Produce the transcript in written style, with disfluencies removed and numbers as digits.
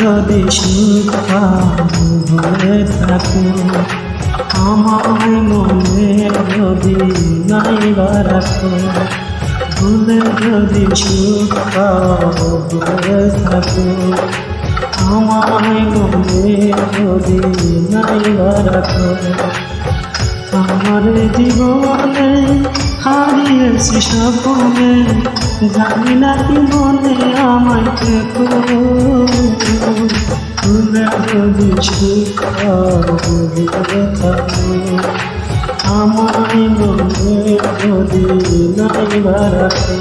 যদি সুখ হয়ে থাকো, আমায় মনে যদি নাইবা রাখো, ভুলে যদি সুখ হয়ে থাকো, আমায় মনে যদি নাইবা রাখো। আমার জীবনে হারিয়েছি স্বপ্নে, জানি না কি মনে আমায় থেকো, ভুলে যদি সুখ হয়ে থাকো, আমায় মনে যদি নাইবা রাখো।